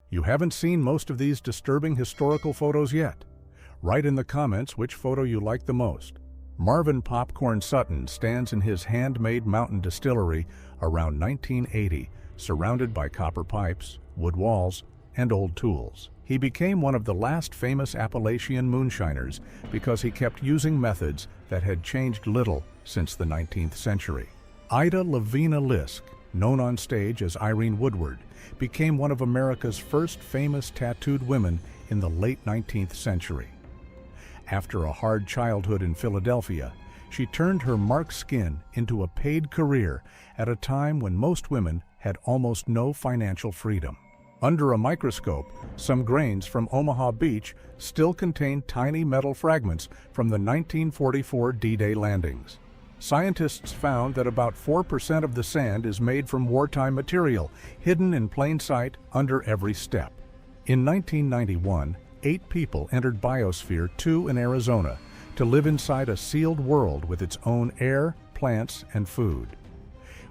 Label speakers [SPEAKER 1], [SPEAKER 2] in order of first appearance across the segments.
[SPEAKER 1] You haven't seen most of these disturbing historical photos yet. Write in the comments which photo you like the most. Marvin Popcorn Sutton stands in his handmade mountain distillery around 1980, surrounded by copper pipes, wood walls, and old tools. He became one of the last famous Appalachian moonshiners because he kept using methods that had changed little since the 19th century. Ida Lavina Lisk, known on stage as Irene Woodward, became one of America's first famous tattooed women in the late 19th century. After a hard childhood in Philadelphia, she turned her marked skin into a paid career at a time when most women had almost no financial freedom. Under a microscope, some grains from Omaha Beach still contain tiny metal fragments from the 1944 D-Day landings. Scientists found that about 4% of the sand is made from wartime material, hidden in plain sight under every step. In 1991, 8 people entered Biosphere 2 in Arizona to live inside a sealed world with its own air, plants, and food.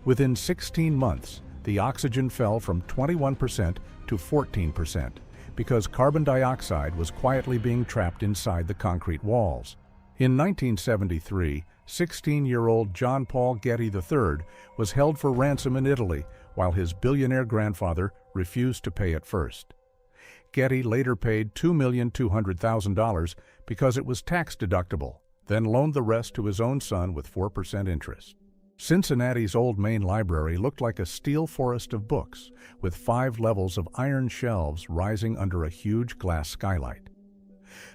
[SPEAKER 1] Within 16 months, the oxygen fell from 21% to 14% because carbon dioxide was quietly being trapped inside the concrete walls. In 1973, 16-year-old John Paul Getty III was held for ransom in Italy while his billionaire grandfather refused to pay at first. Getty later paid $2,200,000 because it was tax deductible, then loaned the rest to his own son with 4% interest. Cincinnati's Old Main Library looked like a steel forest of books, with 5 levels of iron shelves rising under a huge glass skylight.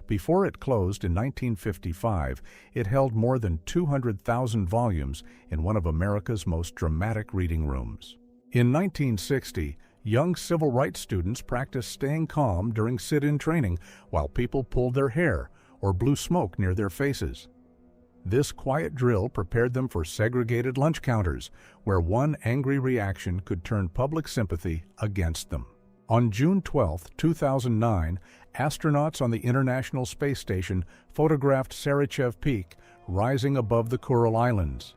[SPEAKER 1] Before it closed in 1955, it held more than 200,000 volumes in one of America's most dramatic reading rooms. In 1960, young civil rights students practiced staying calm during sit-in training while people pulled their hair or blew smoke near their faces. This quiet drill prepared them for segregated lunch counters, where one angry reaction could turn public sympathy against them. On June 12, 2009, astronauts on the International Space Station photographed Sarychev Peak rising above the Kuril Islands.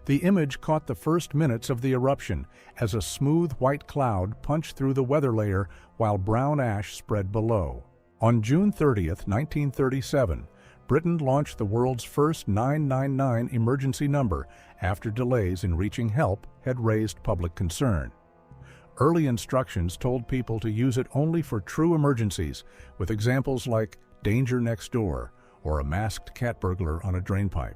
[SPEAKER 1] The image caught the first minutes of the eruption as a smooth white cloud punched through the weather layer while brown ash spread below. On June 30, 1937, Britain launched the world's first 999 emergency number after delays in reaching help had raised public concern. Early instructions told people to use it only for true emergencies, with examples like danger next door or a masked cat burglar on a drainpipe.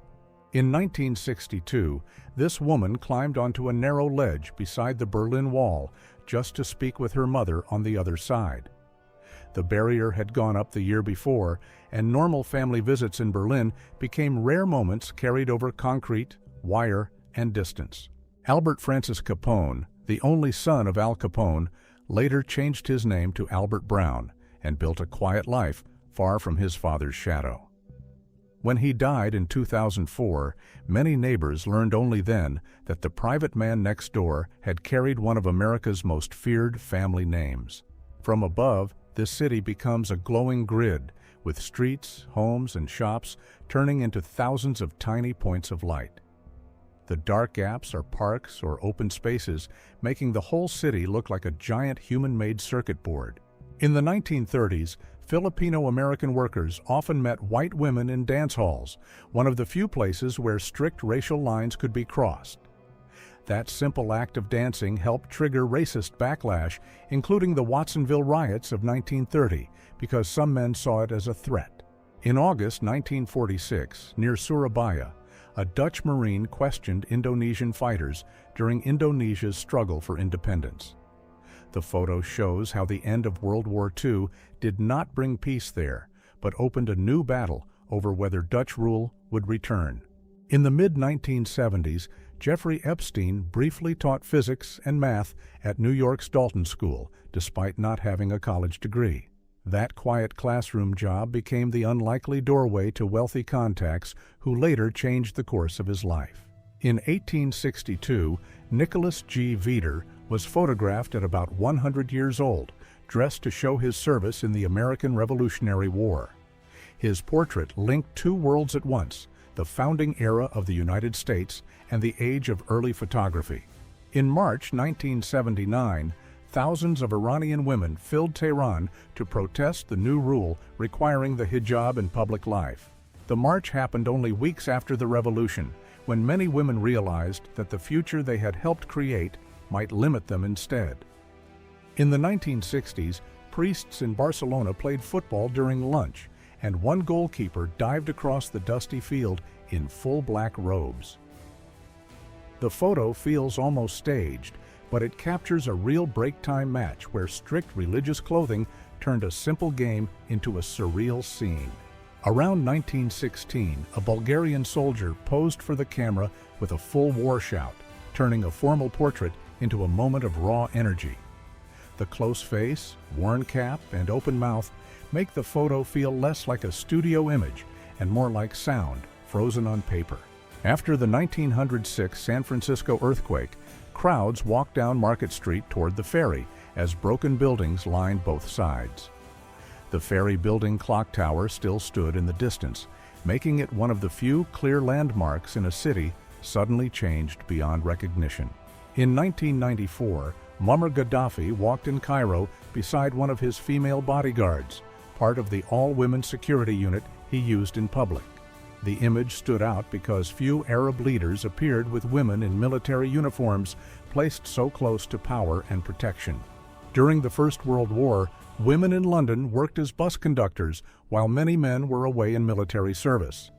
[SPEAKER 1] In 1962, this woman climbed onto a narrow ledge beside the Berlin Wall just to speak with her mother on the other side. The barrier had gone up the year before, and normal family visits in Berlin became rare moments carried over concrete, wire, and distance. Albert Francis Capone, the only son of Al Capone, later changed his name to Albert Brown and built a quiet life far from his father's shadow. When he died in 2004, many neighbors learned only then that the private man next door had carried one of America's most feared family names. From above, this city becomes a glowing grid, with streets, homes, and shops turning into thousands of tiny points of light. The dark gaps are parks or open spaces, making the whole city look like a giant human-made circuit board. In the 1930s, Filipino-American workers often met white women in dance halls, one of the few places where strict racial lines could be crossed. That simple act of dancing helped trigger racist backlash, including the Watsonville riots of 1930, because some men saw it as a threat. In August 1946, near Surabaya, a Dutch Marine questioned Indonesian fighters during Indonesia's struggle for independence. The photo shows how the end of World War II did not bring peace there, but opened a new battle over whether Dutch rule would return. In the mid-1970s, Jeffrey Epstein briefly taught physics and math at New York's Dalton School, despite not having a college degree. That quiet classroom job became the unlikely doorway to wealthy contacts who later changed the course of his life. In 1862, Nicholas G. Veeder was photographed at about 100 years old, dressed to show his service in the American Revolutionary War. His portrait linked two worlds at once, the founding era of the United States and the age of early photography. In March 1979, thousands of Iranian women filled Tehran to protest the new rule requiring the hijab in public life. The march happened only weeks after the revolution, when many women realized that the future they had helped create might limit them instead. In the 1960s, priests in Barcelona played football during lunch, and one goalkeeper dived across the dusty field in full black robes. The photo feels almost staged, but it captures a real break-time match where strict religious clothing turned a simple game into a surreal scene. Around 1916, a Bulgarian soldier posed for the camera with a full war shout, turning a formal portrait into a moment of raw energy. The close face, worn cap, and open mouth make the photo feel less like a studio image and more like sound frozen on paper. After the 1906 San Francisco earthquake, crowds walked down Market Street toward the ferry as broken buildings lined both sides. The ferry building clock tower still stood in the distance, making it one of the few clear landmarks in a city suddenly changed beyond recognition. In 1994, Muammar Gaddafi walked in Cairo beside one of his female bodyguards, part of the all-women security unit he used in public. The image stood out because few Arab leaders appeared with women in military uniforms placed so close to power and protection. During the First World War, women in London worked as bus conductors while many men were away in military service.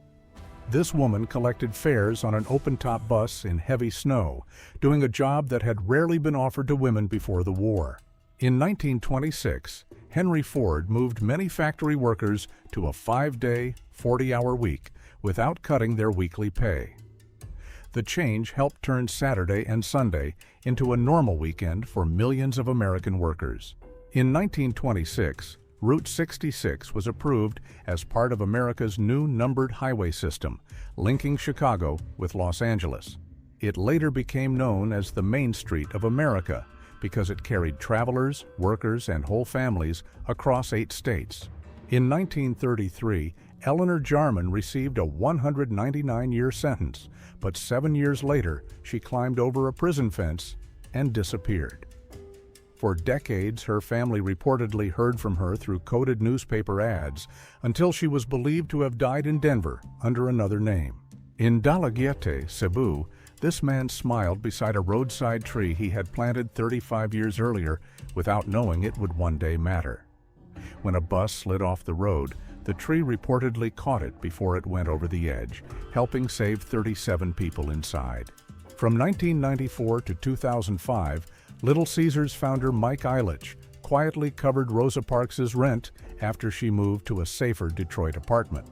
[SPEAKER 1] This woman collected fares on an open-top bus in heavy snow, doing a job that had rarely been offered to women before the war. In 1926, Henry Ford moved many factory workers to a 5-day, 40-hour week without cutting their weekly pay. The change helped turn Saturday and Sunday into a normal weekend for millions of American workers. In 1926, Route 66 was approved as part of America's new numbered highway system, linking Chicago with Los Angeles. It later became known as the Main Street of America because it carried travelers, workers, and whole families across 8 states. In 1933, Eleanor Jarman received a 199-year sentence, but 7 years later, she climbed over a prison fence and disappeared. For decades, her family reportedly heard from her through coded newspaper ads until she was believed to have died in Denver under another name. In Dalagiete, Cebu, this man smiled beside a roadside tree he had planted 35 years earlier without knowing it would one day matter. When a bus slid off the road, the tree reportedly caught it before it went over the edge, helping save 37 people inside. From 1994 to 2005, Little Caesars founder Mike Ilitch quietly covered Rosa Parks' rent after she moved to a safer Detroit apartment.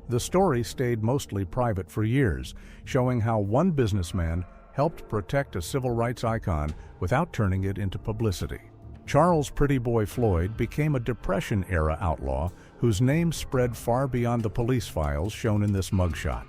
[SPEAKER 1] The story stayed mostly private for years, showing how one businessman helped protect a civil rights icon without turning it into publicity. Charles Pretty Boy Floyd became a Depression-era outlaw whose name spread far beyond the police files shown in this mugshot.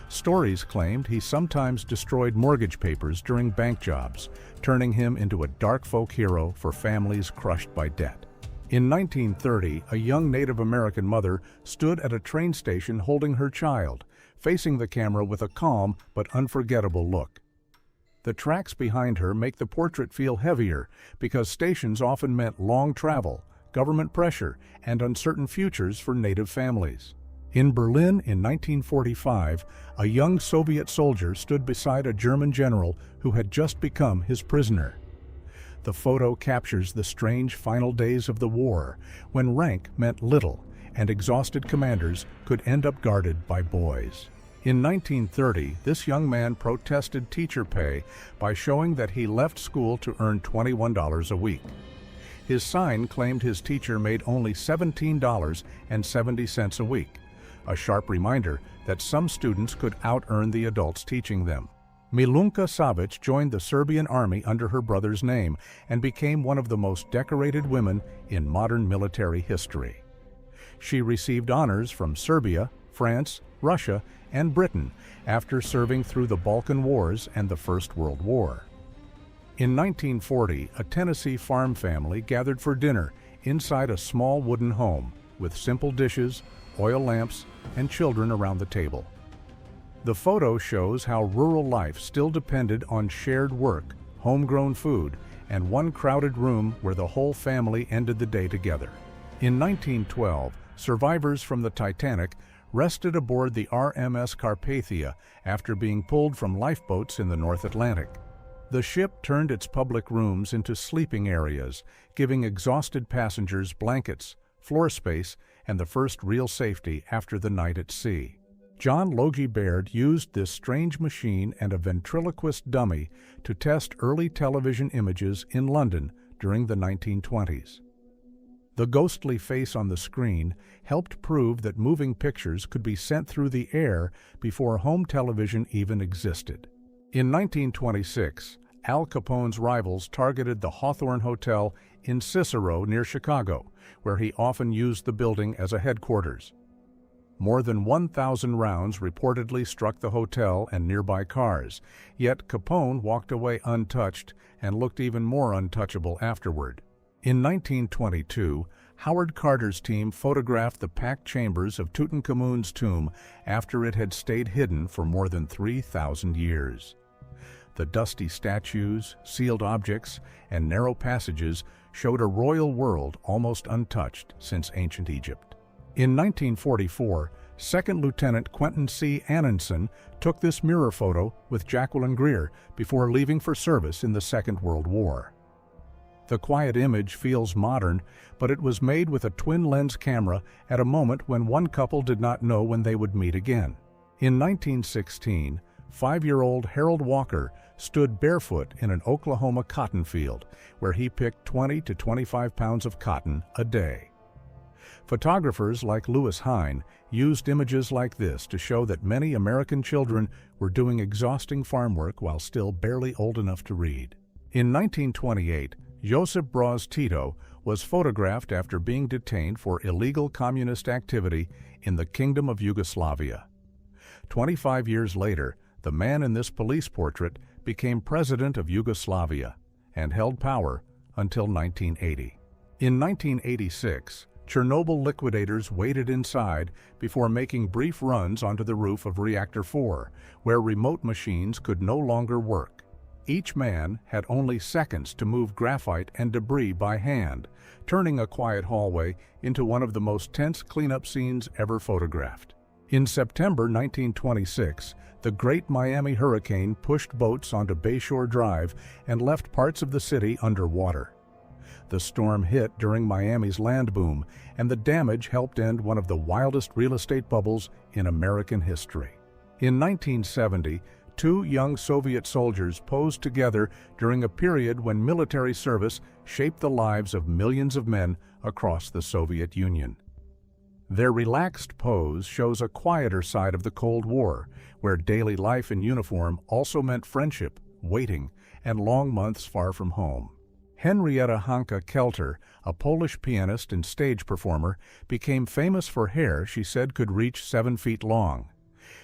[SPEAKER 1] Stories claimed he sometimes destroyed mortgage papers during bank jobs, turning him into a dark folk hero for families crushed by debt. In 1930, a young Native American mother stood at a train station holding her child, facing the camera with a calm but unforgettable look. The tracks behind her make the portrait feel heavier because stations often meant long travel, government pressure, and uncertain futures for Native families. In Berlin in 1945, a young Soviet soldier stood beside a German general who had just become his prisoner. The photo captures the strange final days of the war, when rank meant little and exhausted commanders could end up guarded by boys. In 1930, this young man protested teacher pay by showing that he left school to earn $21 a week. His sign claimed his teacher made only $17.70 a week, a sharp reminder that some students could out-earn the adults teaching them. Milunka Savic joined the Serbian army under her brother's name and became one of the most decorated women in modern military history. She received honors from Serbia, France, Russia, and Britain after serving through the Balkan Wars and the First World War. In 1940, a Tennessee farm family gathered for dinner inside a small wooden home with simple dishes, oil lamps, and children around the table. The photo shows how rural life still depended on shared work, homegrown food, and one crowded room where the whole family ended the day together. In 1912, survivors from the Titanic rested aboard the RMS Carpathia after being pulled from lifeboats in the North Atlantic. The ship turned its public rooms into sleeping areas, giving exhausted passengers blankets, floor space, and the first real safety after the night at sea. John Logie Baird used this strange machine and a ventriloquist dummy to test early television images in London during the 1920s. The ghostly face on the screen helped prove that moving pictures could be sent through the air before home television even existed. In 1926, Al Capone's rivals targeted the Hawthorne Hotel in Cicero near Chicago, where he often used the building as a headquarters. More than 1,000 rounds reportedly struck the hotel and nearby cars, yet Capone walked away untouched and looked even more untouchable afterward. In 1922, Howard Carter's team photographed the packed chambers of Tutankhamun's tomb after it had stayed hidden for more than 3,000 years. The dusty statues, sealed objects, and narrow passages showed a royal world almost untouched since ancient Egypt. In 1944, Second Lieutenant Quentin C. Ananson took this mirror photo with Jacqueline Greer before leaving for service in the Second World War. The quiet image feels modern, but it was made with a twin-lens camera at a moment when one couple did not know when they would meet again. In 1916, 5-year-old Harold Walker stood barefoot in an Oklahoma cotton field, where he picked 20 to 25 pounds of cotton a day. Photographers like Lewis Hine used images like this to show that many American children were doing exhausting farm work while still barely old enough to read. In 1928, Josip Broz Tito was photographed after being detained for illegal communist activity in the Kingdom of Yugoslavia. 25 years later, the man in this police portrait became president of Yugoslavia and held power until 1980. In 1986, Chernobyl liquidators waited inside before making brief runs onto the roof of Reactor 4, where remote machines could no longer work. Each man had only seconds to move graphite and debris by hand, turning a quiet hallway into one of the most tense cleanup scenes ever photographed. In September 1926, the Great Miami Hurricane pushed boats onto Bayshore Drive and left parts of the city underwater. The storm hit during Miami's land boom, and the damage helped end one of the wildest real estate bubbles in American history. In 1970, 2 young Soviet soldiers posed together during a period when military service shaped the lives of millions of men across the Soviet Union. Their relaxed pose shows a quieter side of the Cold War, where daily life in uniform also meant friendship, waiting, and long months far from home. Henrietta Hanka Kelter, a Polish pianist and stage performer, became famous for hair she said could reach 7 feet long.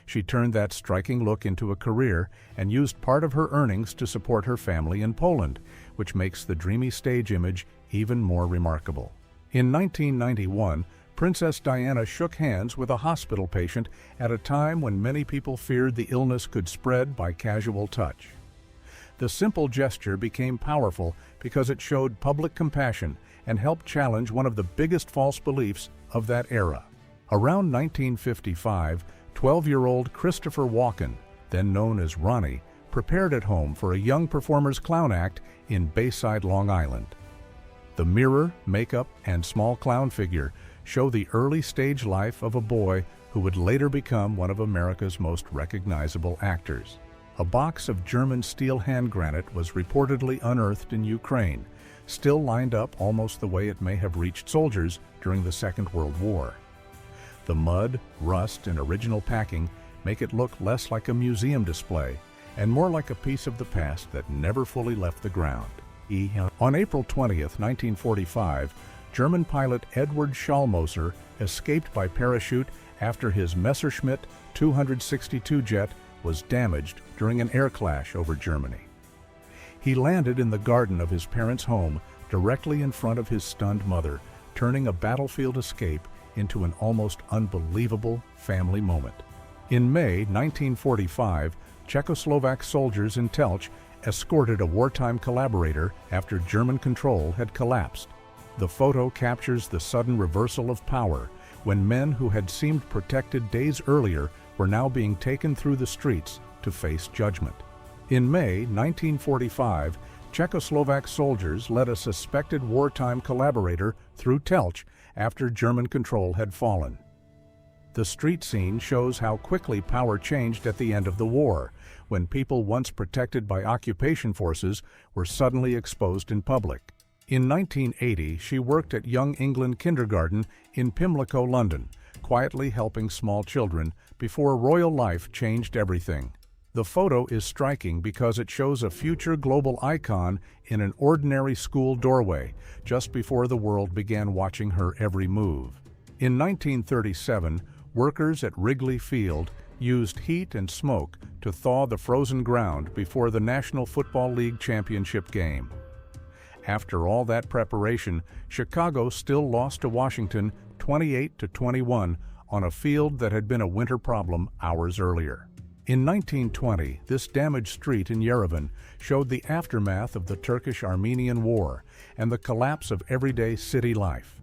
[SPEAKER 1] She turned that striking look into a career and used part of her earnings to support her family in Poland, which makes the dreamy stage image even more remarkable. In 1991, Princess Diana shook hands with a hospital patient at a time when many people feared the illness could spread by casual touch. The simple gesture became powerful because it showed public compassion and helped challenge one of the biggest false beliefs of that era. Around 1955, 12-year-old Christopher Walken, then known as Ronnie, prepared at home for a young performer's clown act in Bayside, Long Island. The mirror, makeup, and small clown figure show the early stage life of a boy who would later become one of America's most recognizable actors. A box of German steel hand granite was reportedly unearthed in Ukraine, still lined up almost the way it may have reached soldiers during the Second World War. The mud, rust, and original packing make it look less like a museum display and more like a piece of the past that never fully left the ground. On April 20, 1945, German pilot Edward Schallmoser escaped by parachute after his Messerschmitt 262 jet was damaged during an air clash over Germany. He landed in the garden of his parents' home directly in front of his stunned mother, turning a battlefield escape into an almost unbelievable family moment. In May 1945, Czechoslovak soldiers in Telch escorted a wartime collaborator after German control had collapsed. The photo captures the sudden reversal of power when men who had seemed protected days earlier were now being taken through the streets to face judgment. In May 1945, Czechoslovak soldiers led a suspected wartime collaborator through Telch after German control had fallen. The street scene shows how quickly power changed at the end of the war, when people once protected by occupation forces were suddenly exposed in public. In 1980, she worked at Young England Kindergarten in Pimlico, London, quietly helping small children before royal life changed everything. The photo is striking because it shows a future global icon in an ordinary school doorway just before the world began watching her every move. In 1937, workers at Wrigley Field used heat and smoke to thaw the frozen ground before the National Football League championship game. After all that preparation, Chicago still lost to Washington 28-21 on a field that had been a winter problem hours earlier. In 1920, this damaged street in Yerevan showed the aftermath of the Turkish-Armenian War and the collapse of everyday city life.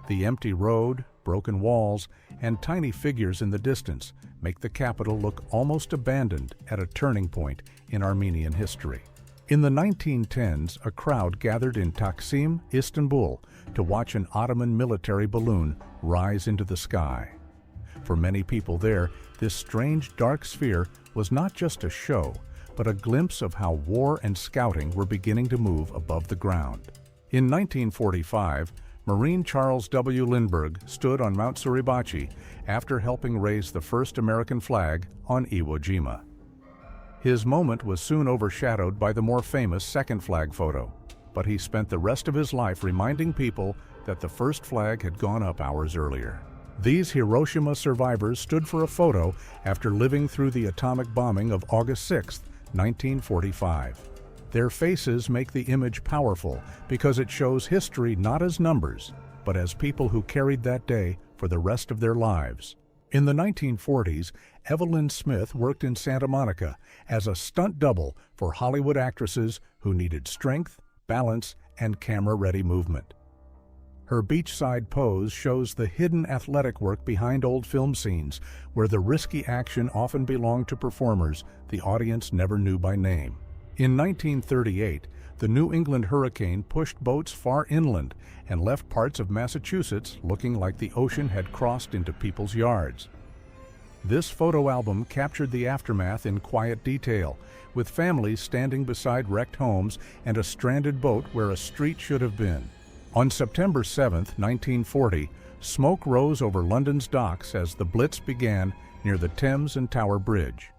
[SPEAKER 1] The empty road, broken walls, and tiny figures in the distance make the capital look almost abandoned at a turning point in Armenian history. In the 1910s, a crowd gathered in Taksim, Istanbul, to watch an Ottoman military balloon rise into the sky. For many people there, this strange dark sphere was not just a show, but a glimpse of how war and scouting were beginning to move above the ground. In 1945, Marine Charles W. Lindbergh stood on Mount Suribachi after helping raise the first American flag on Iwo Jima. His moment was soon overshadowed by the more famous second flag photo, but he spent the rest of his life reminding people that the first flag had gone up hours earlier. These Hiroshima survivors stood for a photo after living through the atomic bombing of August 6, 1945. Their faces make the image powerful because it shows history not as numbers, but as people who carried that day for the rest of their lives. In the 1940s, Evelyn Smith worked in Santa Monica as a stunt double for Hollywood actresses who needed strength, balance, and camera-ready movement. Her beachside pose shows the hidden athletic work behind old film scenes, where the risky action often belonged to performers the audience never knew by name. In 1938, the New England hurricane pushed boats far inland and left parts of Massachusetts looking like the ocean had crossed into people's yards. This photo album captured the aftermath in quiet detail, with families standing beside wrecked homes and a stranded boat where a street should have been. On September 7, 1940, smoke rose over London's docks as the Blitz began near the Thames and Tower Bridge.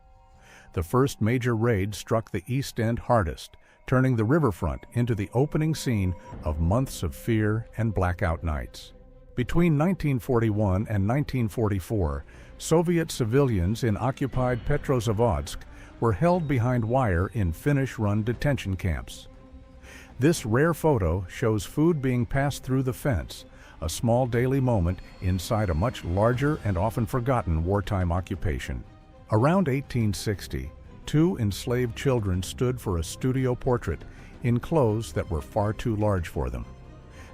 [SPEAKER 1] The first major raid struck the East End hardest, turning the riverfront into the opening scene of months of fear and blackout nights. Between 1941 and 1944, Soviet civilians in occupied Petrozavodsk were held behind wire in Finnish-run detention camps. This rare photo shows food being passed through the fence, a small daily moment inside a much larger and often forgotten wartime occupation. Around 1860, two enslaved children stood for a studio portrait in clothes that were far too large for them.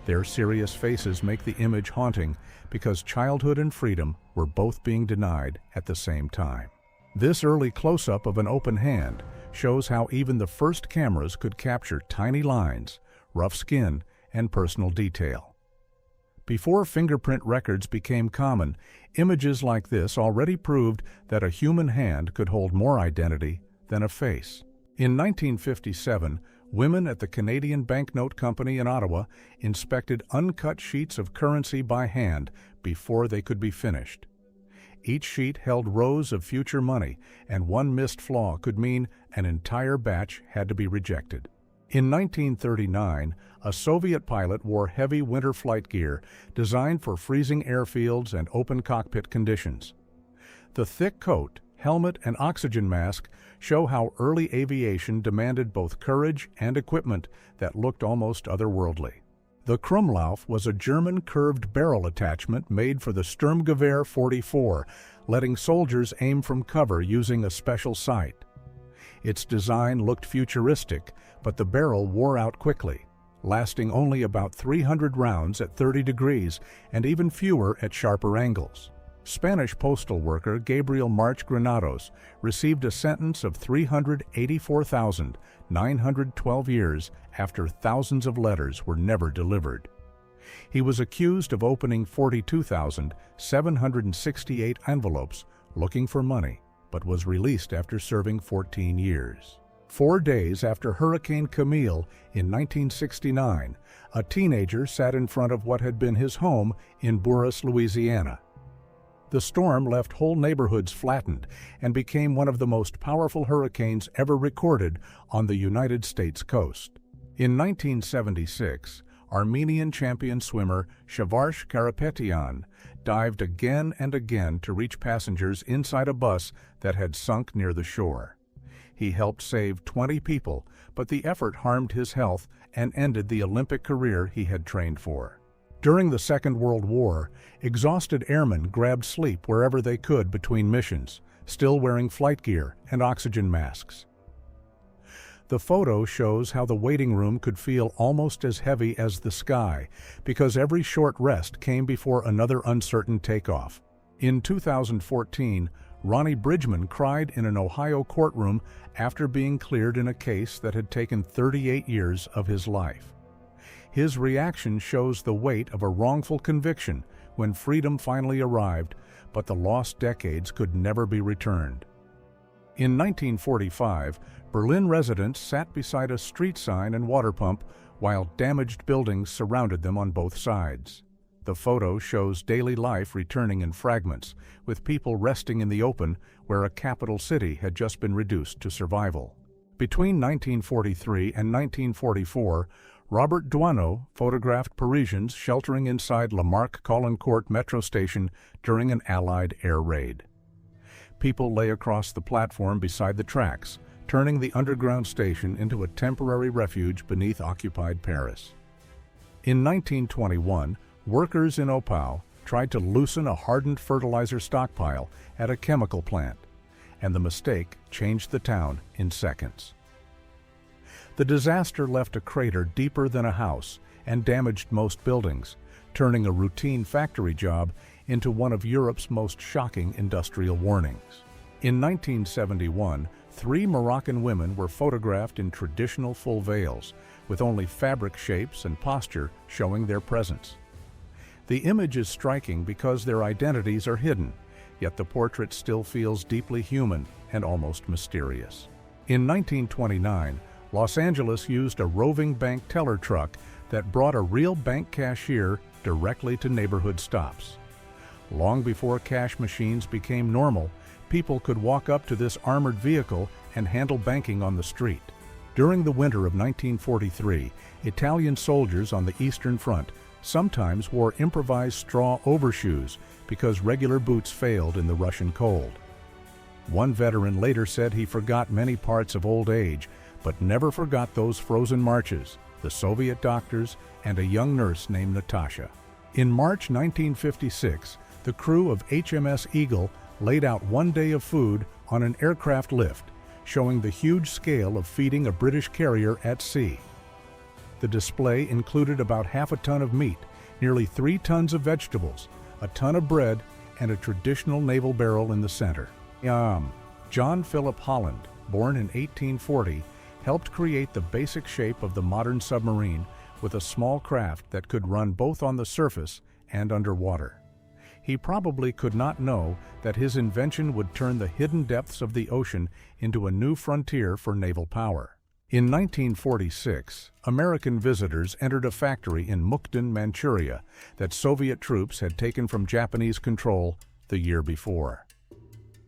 [SPEAKER 1] Their serious faces make the image haunting because childhood and freedom were both being denied at the same time. This early close-up of an open hand shows how even the first cameras could capture tiny lines, rough skin, and personal detail. Before fingerprint records became common, images like this already proved that a human hand could hold more identity than a face. In 1957, women at the Canadian Banknote Company in Ottawa inspected uncut sheets of currency by hand before they could be finished. Each sheet held rows of future money, and one missed flaw could mean an entire batch had to be rejected. In 1939, a Soviet pilot wore heavy winter flight gear designed for freezing airfields and open cockpit conditions. The thick coat, helmet, and oxygen mask show how early aviation demanded both courage and equipment that looked almost otherworldly. The Krummlauf was a German curved barrel attachment made for the Sturmgewehr 44, letting soldiers aim from cover using a special sight. Its design looked futuristic, but the barrel wore out quickly, lasting only about 300 rounds at 30 degrees and even fewer at sharper angles. Spanish postal worker Gabriel March Granados received a sentence of 384,912 years after thousands of letters were never delivered. He was accused of opening 42,768 envelopes looking for money, but was released after serving 14 years. 4 days after Hurricane Camille in 1969, a teenager sat in front of what had been his home in Buras, Louisiana. The storm left whole neighborhoods flattened and became one of the most powerful hurricanes ever recorded on the United States coast. In 1976, Armenian champion swimmer Shavarsh Karapetyan dived again and again to reach passengers inside a bus that had sunk near the shore. He helped save 20 people, but the effort harmed his health and ended the Olympic career he had trained for. During the Second World War, exhausted airmen grabbed sleep wherever they could between missions, still wearing flight gear and oxygen masks. The photo shows how the waiting room could feel almost as heavy as the sky, because every short rest came before another uncertain takeoff. In 2014, Ronnie Bridgman cried in an Ohio courtroom after being cleared in a case that had taken 38 years of his life. His reaction shows the weight of a wrongful conviction when freedom finally arrived, but the lost decades could never be returned. In 1945, Berlin residents sat beside a street sign and water pump while damaged buildings surrounded them on both sides. The photo shows daily life returning in fragments, with people resting in the open where a capital city had just been reduced to survival. Between 1943 and 1944, Robert Doisneau photographed Parisians sheltering inside Lamarck-Caulaincourt metro station during an Allied air raid. People lay across the platform beside the tracks, turning the underground station into a temporary refuge beneath occupied Paris. In 1921, workers in Opau tried to loosen a hardened fertilizer stockpile at a chemical plant, and the mistake changed the town in seconds. The disaster left a crater deeper than a house and damaged most buildings, turning a routine factory job into one of Europe's most shocking industrial warnings. In 1971, 3 Moroccan women were photographed in traditional full veils, with only fabric shapes and posture showing their presence. The image is striking because their identities are hidden, yet the portrait still feels deeply human and almost mysterious. In 1929, Los Angeles used a roving bank teller truck that brought a real bank cashier directly to neighborhood stops. Long before cash machines became normal, people could walk up to this armored vehicle and handle banking on the street. During the winter of 1943, Italian soldiers on the Eastern Front sometimes wore improvised straw overshoes because regular boots failed in the Russian cold. One veteran later said he forgot many parts of old age, but never forgot those frozen marches, the Soviet doctors, and a young nurse named Natasha. In March 1956, the crew of HMS Eagle laid out 1 day of food on an aircraft lift, showing the huge scale of feeding a British carrier at sea. The display included about half a ton of meat, nearly 3 tons of vegetables, a ton of bread, and a traditional naval barrel in the center. John Philip Holland, born in 1840, helped create the basic shape of the modern submarine with a small craft that could run both on the surface and underwater. He probably could not know that his invention would turn the hidden depths of the ocean into a new frontier for naval power. In 1946, American visitors entered a factory in Mukden, Manchuria, that Soviet troops had taken from Japanese control the year before.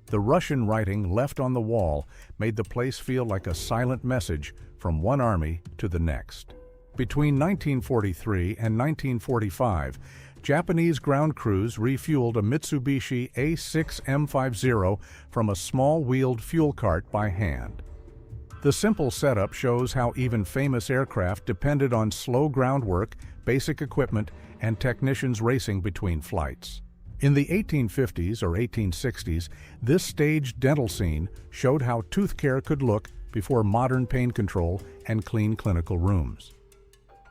[SPEAKER 1] The Russian writing left on the wall made the place feel like a silent message from one army to the next. Between 1943 and 1945, Japanese ground crews refueled a Mitsubishi A6M50 from a small-wheeled fuel cart by hand. The simple setup shows how even famous aircraft depended on slow groundwork, basic equipment, and technicians racing between flights. In the 1850s or 1860s, this staged dental scene showed how tooth care could look before modern pain control and clean clinical rooms.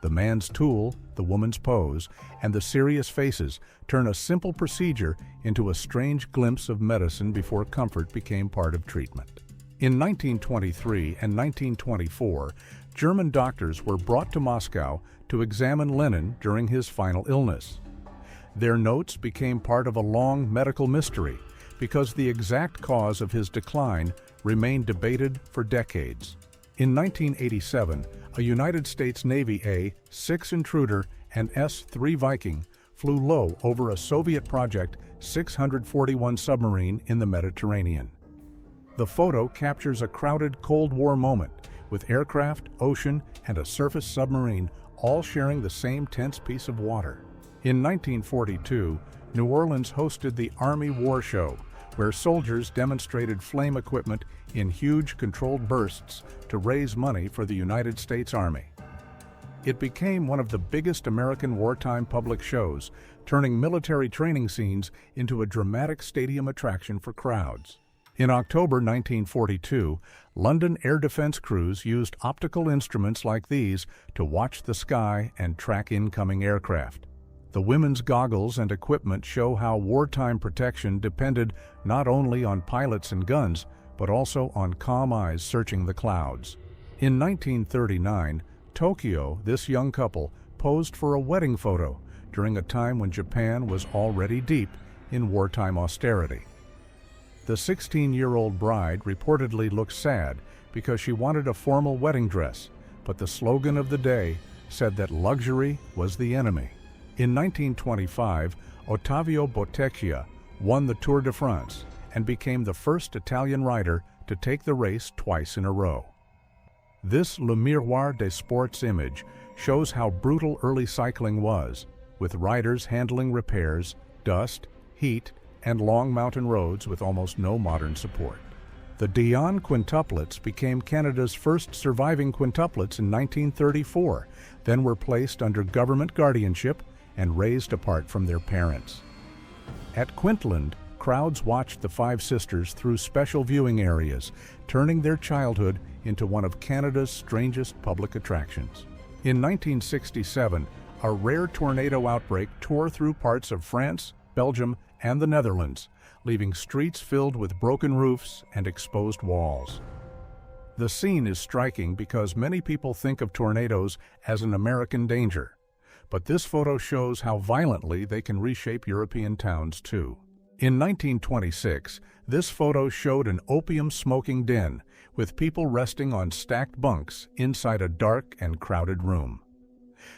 [SPEAKER 1] The man's tool, the woman's pose, and the serious faces turn a simple procedure into a strange glimpse of medicine before comfort became part of treatment. In 1923 and 1924, German doctors were brought to Moscow to examine Lenin during his final illness. Their notes became part of a long medical mystery because the exact cause of his decline remained debated for decades. In 1987, a United States Navy A-6 Intruder and S-3 Viking flew low over a Soviet Project 641 submarine in the Mediterranean. The photo captures a crowded Cold War moment, with aircraft, ocean, and a surface submarine all sharing the same tense piece of water. In 1942, New Orleans hosted the Army War Show, where soldiers demonstrated flame equipment in huge controlled bursts to raise money for the United States Army. It became one of the biggest American wartime public shows, turning military training scenes into a dramatic stadium attraction for crowds. In October 1942, London air defense crews used optical instruments like these to watch the sky and track incoming aircraft. The women's goggles and equipment show how wartime protection depended not only on pilots and guns, but also on calm eyes searching the clouds. In 1939, Tokyo, this young couple posed for a wedding photo during a time when Japan was already deep in wartime austerity. The 16-year-old bride reportedly looked sad because she wanted a formal wedding dress, but the slogan of the day said that luxury was the enemy. In 1925, Ottavio Bottecchia won the Tour de France and became the first Italian rider to take the race twice in a row. This Le Miroir des Sports image shows how brutal early cycling was, with riders handling repairs, dust, heat, and long mountain roads with almost no modern support. The Dion quintuplets became Canada's first surviving quintuplets in 1934, then were placed under government guardianship and raised apart from their parents. At Quintland, crowds watched the five sisters through special viewing areas, turning their childhood into one of Canada's strangest public attractions. In 1967, a rare tornado outbreak tore through parts of France, Belgium, and the Netherlands, leaving streets filled with broken roofs and exposed walls. The scene is striking because many people think of tornadoes as an American danger, but this photo shows how violently they can reshape European towns too. In 1926, this photo showed an opium-smoking den with people resting on stacked bunks inside a dark and crowded room.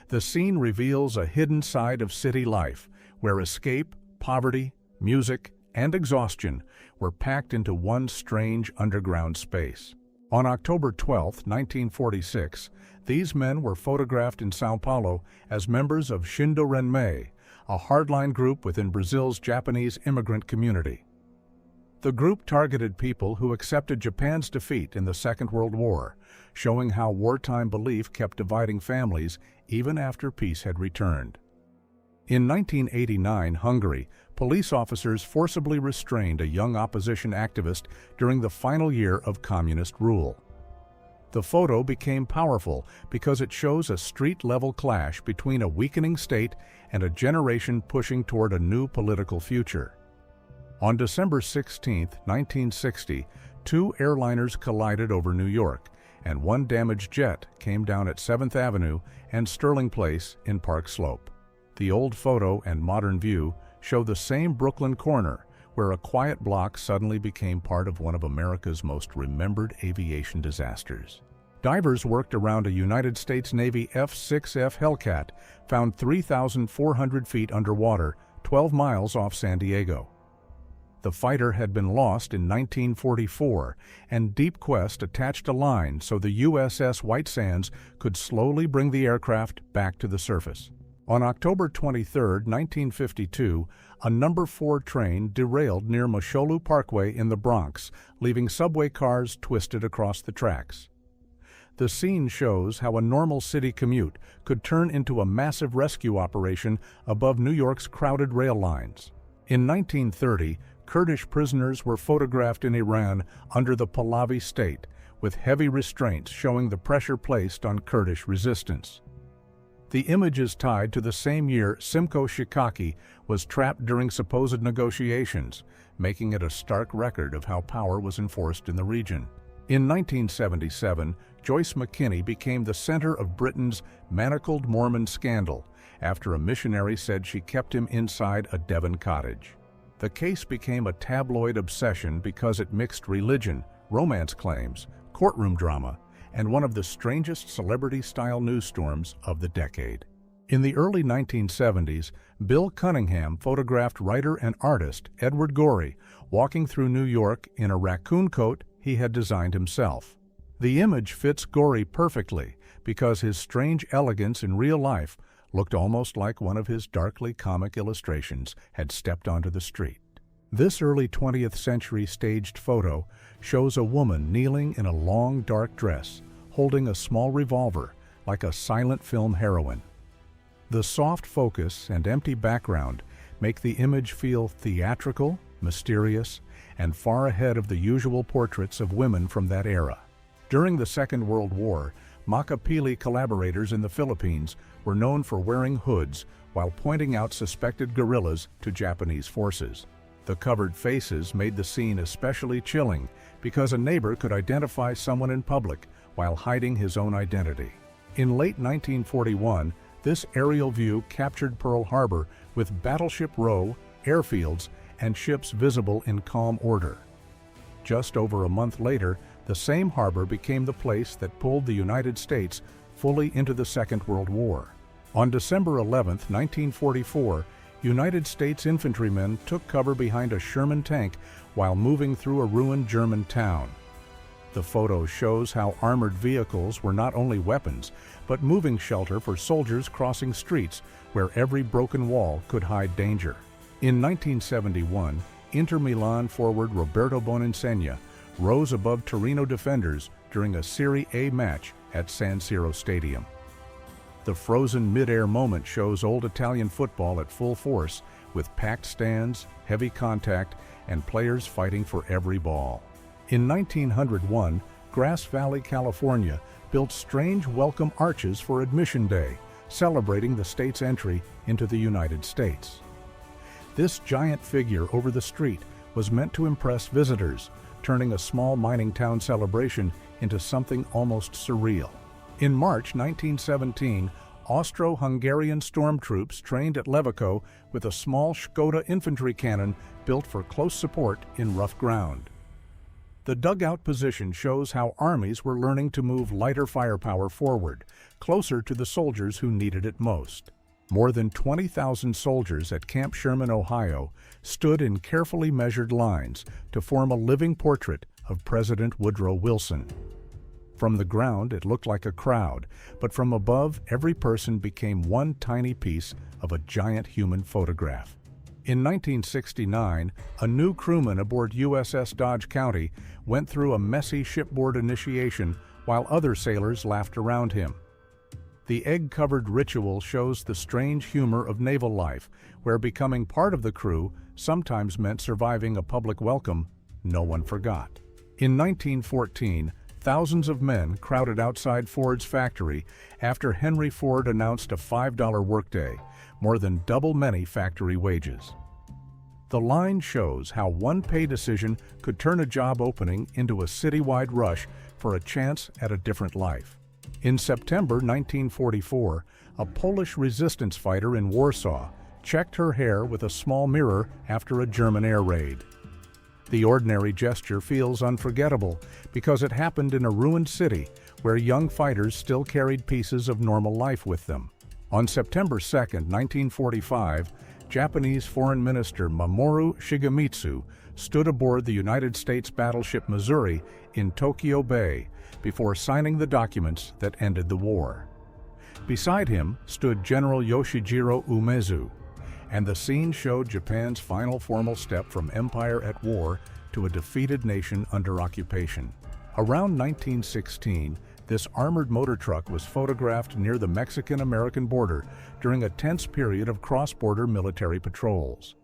[SPEAKER 1] The scene reveals a hidden side of city life where escape, poverty, music, and exhaustion were packed into one strange underground space. On October 12, 1946, these men were photographed in São Paulo as members of Shindo Renmei, a hardline group within Brazil's Japanese immigrant community. The group targeted people who accepted Japan's defeat in the Second World War, showing how wartime belief kept dividing families even after peace had returned. In 1989 Hungary, police officers forcibly restrained a young opposition activist during the final year of communist rule. The photo became powerful because it shows a street-level clash between a weakening state and a generation pushing toward a new political future. On December 16, 1960, two airliners collided over New York, and one damaged jet came down at 7th Avenue and Sterling Place in Park Slope. The old photo and modern view show the same Brooklyn corner, where a quiet block suddenly became part of one of America's most remembered aviation disasters. Divers worked around a United States Navy F-6F Hellcat, found 3,400 feet underwater, 12 miles off San Diego. The fighter had been lost in 1944, and Deep Quest attached a line so the USS White Sands could slowly bring the aircraft back to the surface. On October 23, 1952, a No. 4 train derailed near Mosholu Parkway in the Bronx, leaving subway cars twisted across the tracks. The scene shows how a normal city commute could turn into a massive rescue operation above New York's crowded rail lines. In 1930, Kurdish prisoners were photographed in Iran under the Pahlavi state, with heavy restraints showing the pressure placed on Kurdish resistance. The image is tied to the same year Simcoe Shikaki was trapped during supposed negotiations, making it a stark record of how power was enforced in the region. In 1977, Joyce McKinney became the center of Britain's manacled Mormon scandal after a missionary said she kept him inside a Devon cottage. The case became a tabloid obsession because it mixed religion, romance claims, courtroom drama, and one of the strangest celebrity-style news storms of the decade. In the early 1970s, Bill Cunningham photographed writer and artist Edward Gorey walking through New York in a raccoon coat he had designed himself. The image fits Gorey perfectly because his strange elegance in real life looked almost like one of his darkly comic illustrations had stepped onto the street. This early 20th century staged photo shows a woman kneeling in a long dark dress, holding a small revolver like a silent film heroine. The soft focus and empty background make the image feel theatrical, mysterious, and far ahead of the usual portraits of women from that era. During the Second World War, Makapili collaborators in the Philippines were known for wearing hoods while pointing out suspected guerrillas to Japanese forces. The covered faces made the scene especially chilling because a neighbor could identify someone in public while hiding his own identity. In late 1941, this aerial view captured Pearl Harbor with Battleship Row, airfields, and ships visible in calm order. Just over a month later, the same harbor became the place that pulled the United States fully into the Second World War. On December 11, 1944, United States infantrymen took cover behind a Sherman tank while moving through a ruined German town. The photo shows how armored vehicles were not only weapons, but moving shelter for soldiers crossing streets where every broken wall could hide danger. In 1971, Inter Milan forward Roberto Boninsegna rose above Torino defenders during a Serie A match at San Siro Stadium. The frozen mid-air moment shows old Italian football at full force, with packed stands, heavy contact, and players fighting for every ball. In 1901, Grass Valley, California, built strange welcome arches for Admission Day, celebrating the state's entry into the United States. This giant figure over the street was meant to impress visitors, turning a small mining town celebration into something almost surreal. In March 1917, Austro-Hungarian stormtroops trained at Levico with a small Škoda infantry cannon built for close support in rough ground. The dugout position shows how armies were learning to move lighter firepower forward, closer to the soldiers who needed it most. More than 20,000 soldiers at Camp Sherman, Ohio, stood in carefully measured lines to form a living portrait of President Woodrow Wilson. From the ground, it looked like a crowd, but from above, every person became one tiny piece of a giant human photograph. In 1969, a new crewman aboard USS Dodge County went through a messy shipboard initiation while other sailors laughed around him. The egg-covered ritual shows the strange humor of naval life, where becoming part of the crew sometimes meant surviving a public welcome no one forgot. In 1914, thousands of men crowded outside Ford's factory after Henry Ford announced a $5 workday, more than double many factory wages. The line shows how one pay decision could turn a job opening into a citywide rush for a chance at a different life. In September 1944, a Polish resistance fighter in Warsaw checked her hair with a small mirror after a German air raid. The ordinary gesture feels unforgettable because it happened in a ruined city where young fighters still carried pieces of normal life with them. On September 2, 1945, Japanese Foreign Minister Mamoru Shigemitsu stood aboard the United States battleship Missouri in Tokyo Bay before signing the documents that ended the war. Beside him stood General Yoshijiro Umezu, and the scene showed Japan's final formal step from empire at war to a defeated nation under occupation. Around 1916, this armored motor truck was photographed near the Mexican-American border during a tense period of cross-border military patrols.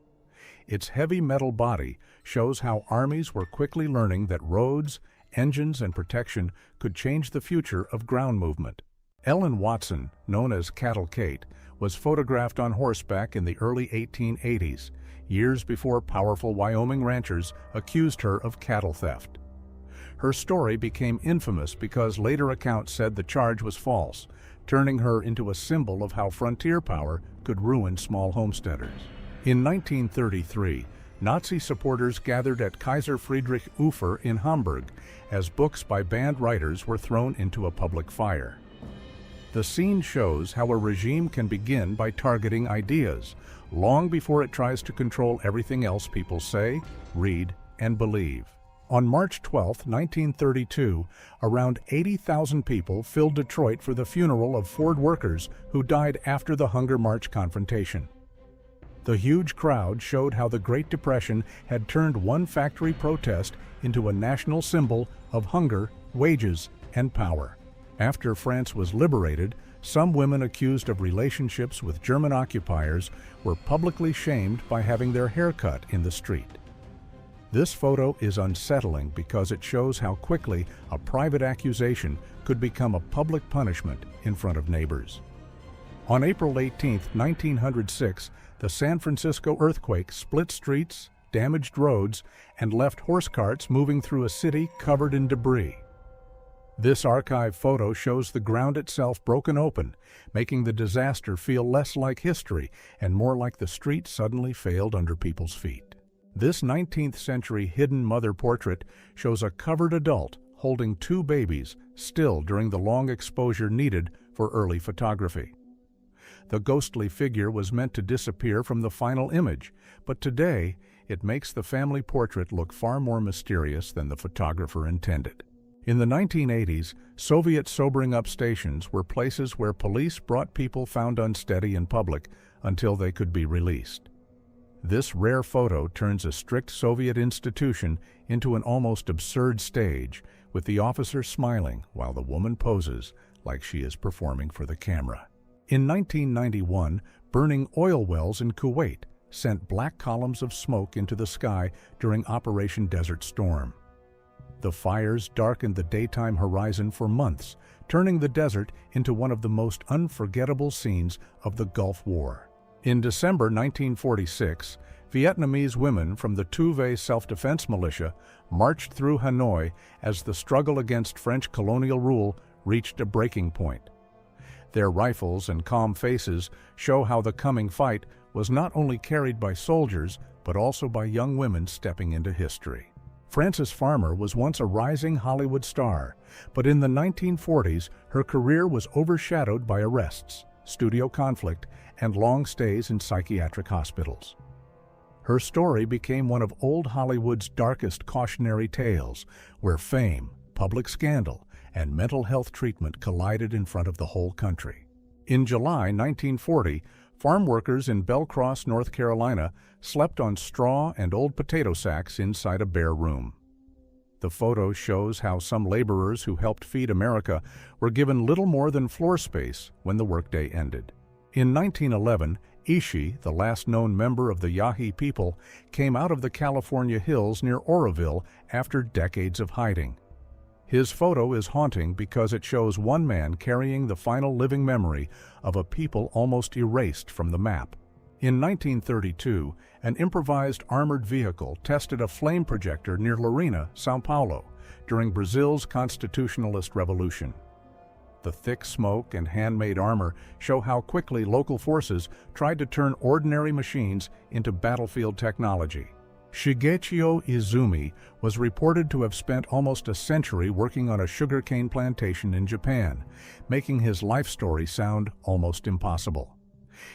[SPEAKER 1] Its heavy metal body shows how armies were quickly learning that roads engines and protection could change the future of ground movement. Ellen Watson, known as Cattle Kate, was photographed on horseback in the early 1880s, years before powerful Wyoming ranchers accused her of cattle theft. Her story became infamous because later accounts said the charge was false, turning her into a symbol of how frontier power could ruin small homesteaders. In 1933, Nazi supporters gathered at Kaiser Friedrich Ufer in Hamburg as books by banned writers were thrown into a public fire. The scene shows how a regime can begin by targeting ideas, long before it tries to control everything else people say, read, and believe. On March 12, 1932, around 80,000 people filled Detroit for the funeral of Ford workers who died after the Hunger March confrontation. The huge crowd showed how the Great Depression had turned one factory protest into a national symbol of hunger, wages, and power. After France was liberated, some women accused of relationships with German occupiers were publicly shamed by having their hair cut in the street. This photo is unsettling because it shows how quickly a private accusation could become a public punishment in front of neighbors. On April 18, 1906, the San Francisco earthquake split streets, damaged roads, and left horse carts moving through a city covered in debris. This archive photo shows the ground itself broken open, making the disaster feel less like history and more like the street suddenly failed under people's feet. This 19th century hidden mother portrait shows a covered adult holding two babies, still during the long exposure needed for early photography. The ghostly figure was meant to disappear from the final image, but today it makes the family portrait look far more mysterious than the photographer intended. In the 1980s, Soviet sobering-up stations were places where police brought people found unsteady in public until they could be released. This rare photo turns a strict Soviet institution into an almost absurd stage, with the officer smiling while the woman poses like she is performing for the camera. In 1991, burning oil wells in Kuwait sent black columns of smoke into the sky during Operation Desert Storm. The fires darkened the daytime horizon for months, turning the desert into one of the most unforgettable scenes of the Gulf War. In December 1946, Vietnamese women from the Tu Ve self-defense militia marched through Hanoi as the struggle against French colonial rule reached a breaking point. Their rifles and calm faces show how the coming fight was not only carried by soldiers, but also by young women stepping into history. Frances Farmer was once a rising Hollywood star, but in the 1940s, her career was overshadowed by arrests, studio conflict, and long stays in psychiatric hospitals. Her story became one of old Hollywood's darkest cautionary tales, where fame, public scandal, and mental health treatment collided in front of the whole country. In July 1940, farm workers in Belle Crosse, North Carolina, slept on straw and old potato sacks inside a bare room. The photo shows how some laborers who helped feed America were given little more than floor space when the workday ended. In 1911, Ishi, the last known member of the Yahi people, came out of the California hills near Oroville after decades of hiding. His photo is haunting because it shows one man carrying the final living memory of a people almost erased from the map. In 1932, an improvised armored vehicle tested a flame projector near Lorena, São Paulo, during Brazil's constitutionalist revolution. The thick smoke and handmade armor show how quickly local forces tried to turn ordinary machines into battlefield technology. Shigechio Izumi was reported to have spent almost a century working on a sugarcane plantation in Japan, making his life story sound almost impossible.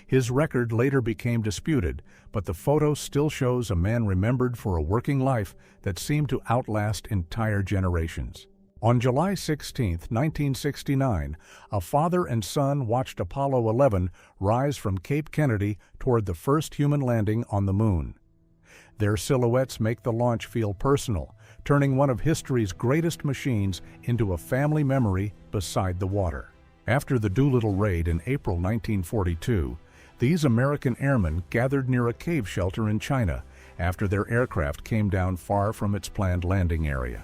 [SPEAKER 1] His record later became disputed, but the photo still shows a man remembered for a working life that seemed to outlast entire generations. On July 16, 1969, a father and son watched Apollo 11 rise from Cape Kennedy toward the first human landing on the moon. Their silhouettes make the launch feel personal, turning one of history's greatest machines into a family memory beside the water. After the Doolittle raid in April 1942, these American airmen gathered near a cave shelter in China after their aircraft came down far from its planned landing area.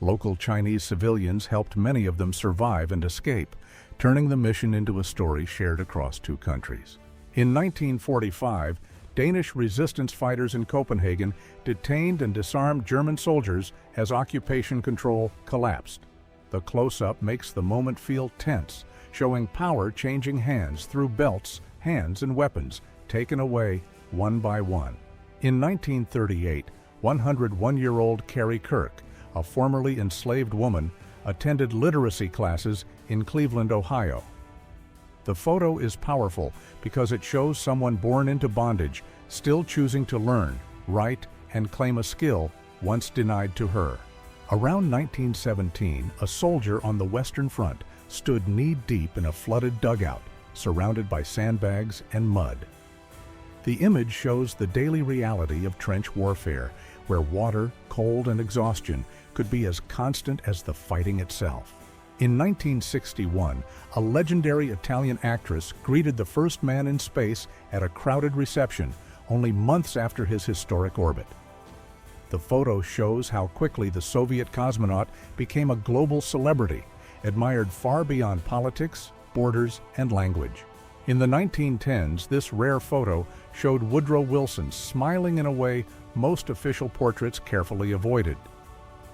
[SPEAKER 1] Local Chinese civilians helped many of them survive and escape, turning the mission into a story shared across two countries. In 1945, Danish resistance fighters in Copenhagen detained and disarmed German soldiers as occupation control collapsed. The close-up makes the moment feel tense, showing power changing hands through belts, hands, and weapons taken away one by one. In 1938, 101-year-old Carrie Kirk, a formerly enslaved woman, attended literacy classes in Cleveland, Ohio. The photo is powerful because it shows someone born into bondage still choosing to learn, write, and claim a skill once denied to her. Around 1917, a soldier on the Western Front stood knee-deep in a flooded dugout, surrounded by sandbags and mud. The image shows the daily reality of trench warfare, where water, cold, and exhaustion could be as constant as the fighting itself. In 1961, a legendary Italian actress greeted the first man in space at a crowded reception, only months after his historic orbit. The photo shows how quickly the Soviet cosmonaut became a global celebrity, admired far beyond politics, borders, and language. In the 1910s, this rare photo showed Woodrow Wilson smiling in a way most official portraits carefully avoided.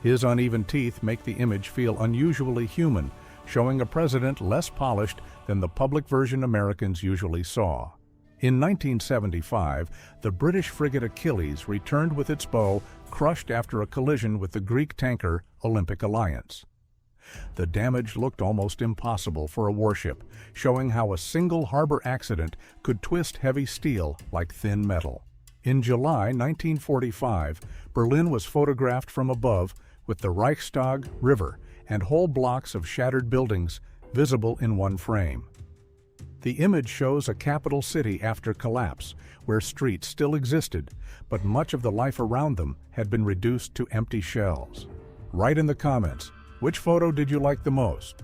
[SPEAKER 1] His uneven teeth make the image feel unusually human, showing a president less polished than the public version Americans usually saw. In 1975, the British frigate Achilles returned with its bow crushed after a collision with the Greek tanker Olympic Alliance. The damage looked almost impossible for a warship, showing how a single harbor accident could twist heavy steel like thin metal. In July 1945, Berlin was photographed from above with the Reichstag River and whole blocks of shattered buildings visible in one frame. The image shows a capital city after collapse, where streets still existed, but much of the life around them had been reduced to empty shells. Write in the comments, which photo did you like the most?